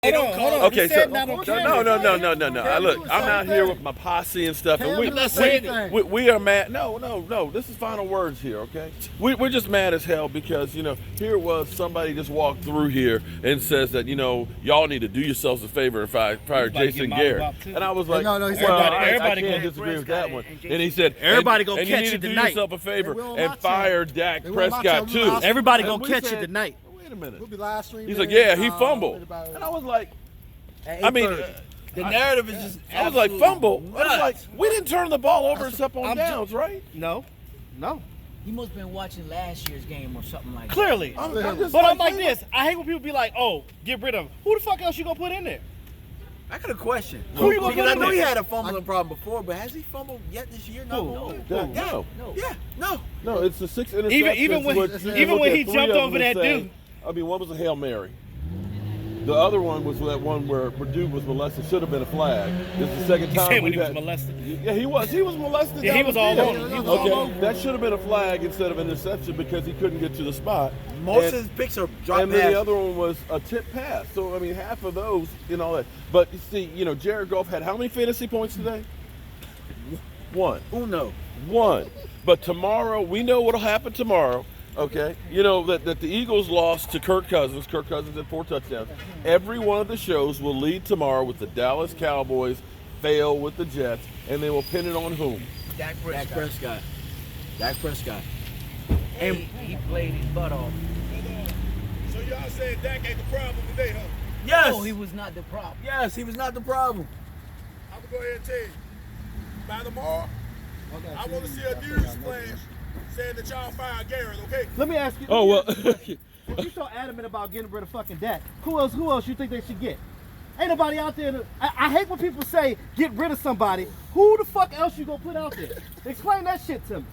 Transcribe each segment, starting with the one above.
Hold on. Okay, so no. Look, I'm out here with my posse and stuff, and we are mad. No. This is final words here, okay? We're just mad as hell because here was somebody just walked through here and says that y'all need to do yourselves a favor and fire Jason Garrett, and I was like, I can't disagree with that one. And he said, everybody gonna catch you do tonight. yourself a favor and fire Dak Prescott too. Everybody gonna catch you tonight. Wait a minute. We'll be live streaming. He's like, yeah, he fumbled, and I was like, the narrative is just. I was like, fumble. I was like, we didn't turn the ball over except on downs, right? No. He must have been watching last year's game or something like that. Clearly. I'm like this. I hate when people be like, oh, get rid of him. Who the fuck else you gonna put in there? I got a question. Who you gonna put I in know there? he had a fumbling problem before, but has he fumbled yet this year? No. No. It's the 6 interceptions. Even when he jumped over that dude. I mean, one was a Hail Mary. The other one was that one where dude was molested. Should have been a flag. This is the second time he was molested. Yeah, he was. He was molested. Yeah, he was all over. Okay, that should have been a flag instead of an interception because he couldn't get to the spot. Most of his picks are drop and then the other one was a tip pass. So I mean, half of those, all that. But you see, Jared Goff had how many fantasy points today? One. One. But tomorrow, we know what'll happen tomorrow. Okay, that the Eagles lost to Kirk Cousins. Kirk Cousins had 4 touchdowns. Every one of the shows will lead tomorrow with the Dallas Cowboys fail with the Jets, and they will pin it on whom? Dak Prescott. And he played his butt off. So y'all saying Dak ain't the problem today, huh? yes, No, he was not the problem. yes, he was not the problem. I'm gonna go ahead and tell you. By tomorrow, I want to see a news flash saying that y'all fired Garrett, okay? Let me ask you. Oh, well. If you're so adamant about getting rid of fucking Dak, who else you think they should get? Ain't nobody out there. I hate when people say get rid of somebody. Who the fuck else you gonna put out there? Explain that shit to me.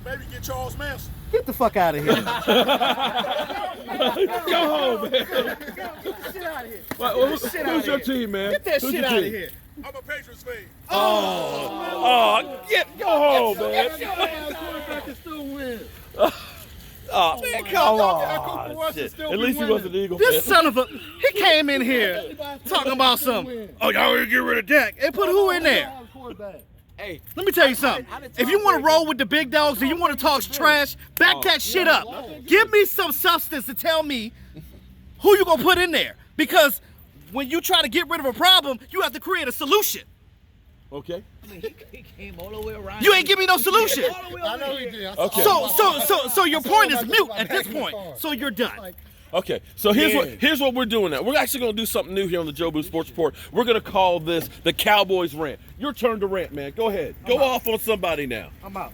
Maybe get Charles Manson. Get the fuck out of here. Go home, man. Get the shit out of here. Who's your team, man? Get that Who's shit your out of team? here. I'm a Patriots fan. Go home, man. Quarterback can still win. Oh, man, come on. Shit. At least he wasn't an Eagle fan. This son of a, he came in here talking about something. Oh, y'all gonna get rid of Dak and put who in there? Hey, Let me tell you something. If you want to roll with the big dogs and you want to talk trash, back that shit up. Give me some substance to tell me who you gonna put in there. Because when you try to get rid of a problem, you have to create a solution. Okay. I mean, he came all the way around. You ain't give me no solution. I know he did. Okay. So your point is mute at this point. So you're done. Okay, so here's what we're doing now. We're actually going to do something new here on the Joe Boo Sports Report. We're going to call this the Cowboys rant. Your turn to rant, man. Go ahead. Go off on somebody now. I'm out.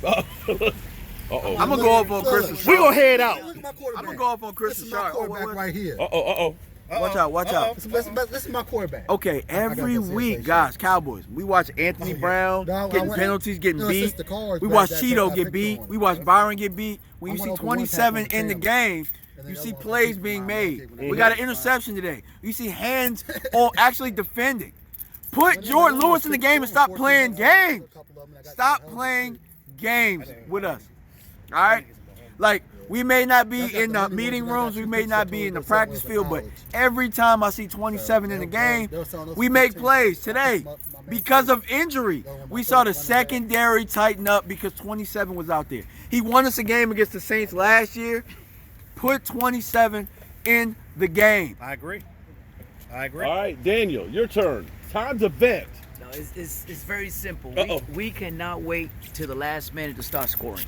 Uh-oh. I'm gonna go off on Chris. We gonna head out. Look at my quarterback. I'm gonna go off on Chris This is my quarterback right here. Uh-oh. Watch out. This is my quarterback. Okay, every week, guys, Cowboys, we watch Anthony Brown getting penalties, getting beat. We watch Cheeto get beat. We watch Byron get beat. When you see 27 in the game, you see plays being made. We got an interception today. You see hands on actually defending. Put Jordan Lewis in the game and stop playing games. Stop playing games with us. All right? Like, we may not be in the meeting rooms, we may not be in the practice field, but every time I see 27 in the game, we make plays. Today, because of injury, we saw the secondary tighten up because 27 was out there. He won us a game against the Saints last year. Put 27 in the game. I agree. All right, Daniel, your turn. Time to vent. No, it's very simple. Uh-oh. We cannot wait till the last minute to start scoring.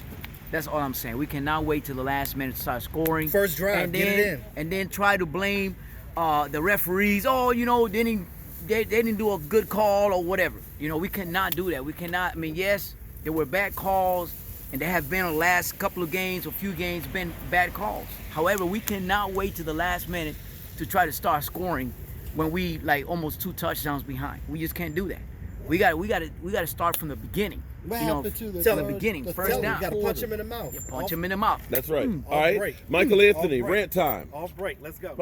That's all I'm saying. We cannot wait till the last minute to start scoring. First drive, and get then, it in. And then try to blame the referees. Oh, they didn't do a good call or whatever. We cannot do that. We cannot. I mean, yes, there were bad calls, and there have been the last couple of games or few games been bad calls. However, we cannot wait till the last minute to try to start scoring when we like almost 2 touchdowns behind. We just can't do that. We got to start from the beginning. What happened to the beginning, first down. You gotta punch him in the mouth. You punch him in the mouth. That's right. Off All right, break. Michael Anthony, Off break. rant time. Off break. Let's go.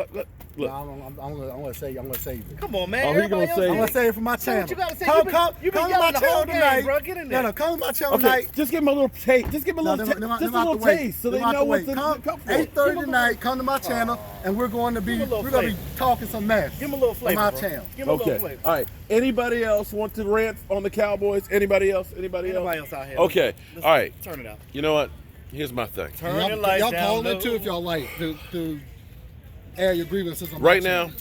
Look. I'm gonna save it. Come on, man. Oh, he gonna Everybody else- say I'm gonna save it for my Say channel. what you gotta say. Come You've been to my yelling the whole channel game, tonight. bro. Get in there. No, come to my channel Okay, tonight. just give him a little taste. Just give him a little taste. So they know what to come. 8:30 tonight. Come to my channel. and we're going to be Give him a little we're going to be flavor. talking some mess. Give him a little flavor, on our bro. channel. Give him a little Okay. flavor. All right. Anybody else want to rant on the Cowboys? Anybody else? Anybody else? Nobody else out here. Okay. Let's All right. Turn it out. You know what? Here's my thing. Turn Y'all, your lights y'all down. calling low. it too if y'all like to air your grievances on my Right channel. now,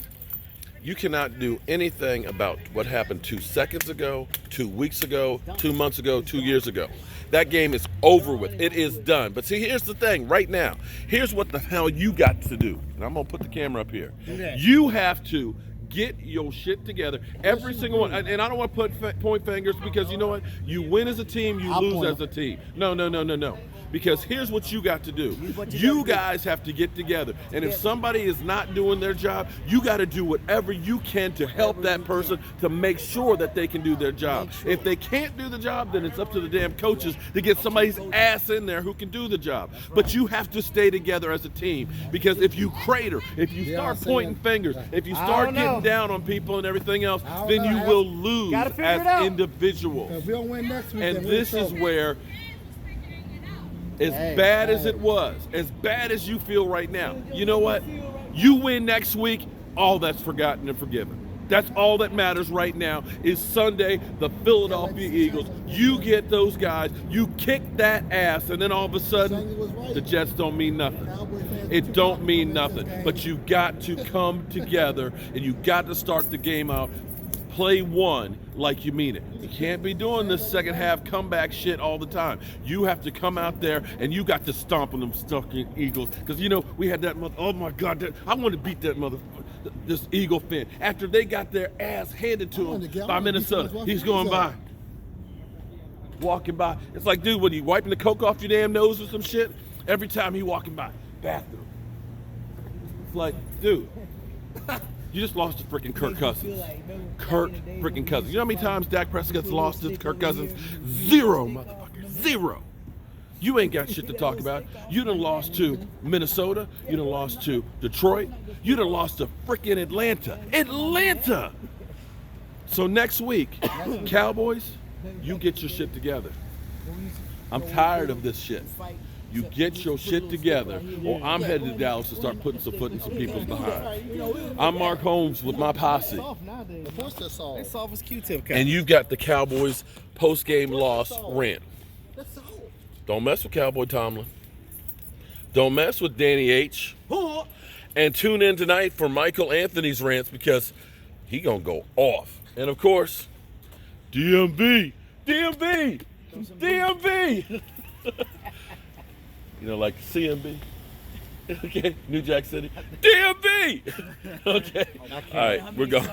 you cannot do anything about what happened 2 seconds ago, 2 weeks ago, 2 months ago, 2 years ago. That game is over with. It is done. But see, here's the thing right now. Here's what the hell you got to do. And I'm going to put the camera up here. You have to get your shit together. Every single one. And I don't want to point fingers because you know what? You win as a team, you lose as a team. No. Because here's what you got to do. You guys have to get together. And if somebody is not doing their job, you got to do whatever you can to help that person to make sure that they can do their job. If they can't do the job, then it's up to the damn coaches to get somebody's ass in there who can do the job. But you have to stay together as a team because if you crater, if you start pointing fingers, if you start getting down on people and everything else, then you will lose as individuals. If we don't win next week, And then we're in this is trouble. where, as bad as it was, as bad as you feel right now, you know what? You win next week, all that's forgotten and forgiven. That's all that matters right now is Sunday, the Philadelphia Eagles. You get those guys, you kick that ass, and then all of a sudden, the Jets don't mean nothing. It don't mean nothing. But you got to come together, and you got to start the game out. Play one like you mean it. You can't be doing this second half comeback shit all the time. You have to come out there and you got to stomp on them fucking Eagles. Because you know, we had that oh my God, I want to beat that this Eagle fan. After they got their ass handed to him by Minnesota, he's going by. Walking by. It's like, dude, what are you wiping the coke off your damn nose or some shit? Every time he walking by. Bathroom. It's like, dude. You just lost to freaking Kirk Cousins. Kirk freaking Cousins. You know how many times Dak Prescott's lost to Kirk Cousins? 0, motherfucker. 0. You ain't got shit to talk about. You done lost to Minnesota. You done lost to Detroit. You done lost to freaking Atlanta. Atlanta! So next week, Cowboys, you get your shit together. I'm tired of this shit. You get your shit together, or I'm headed to Dallas to start putting some foot in some people's behind. I'm Mark Holmes with my posse. Of course that's all. That's soft as Q-tip. And you've got the Cowboys post-game loss rant. That's all. Don't mess with Cowboy Tomlin. Don't mess with Danny H. And tune in tonight for Michael Anthony's rants because he gonna go off. And of course, DMV. You know, like CMB. Okay, New Jack City. DMV. Okay. All right, we're going.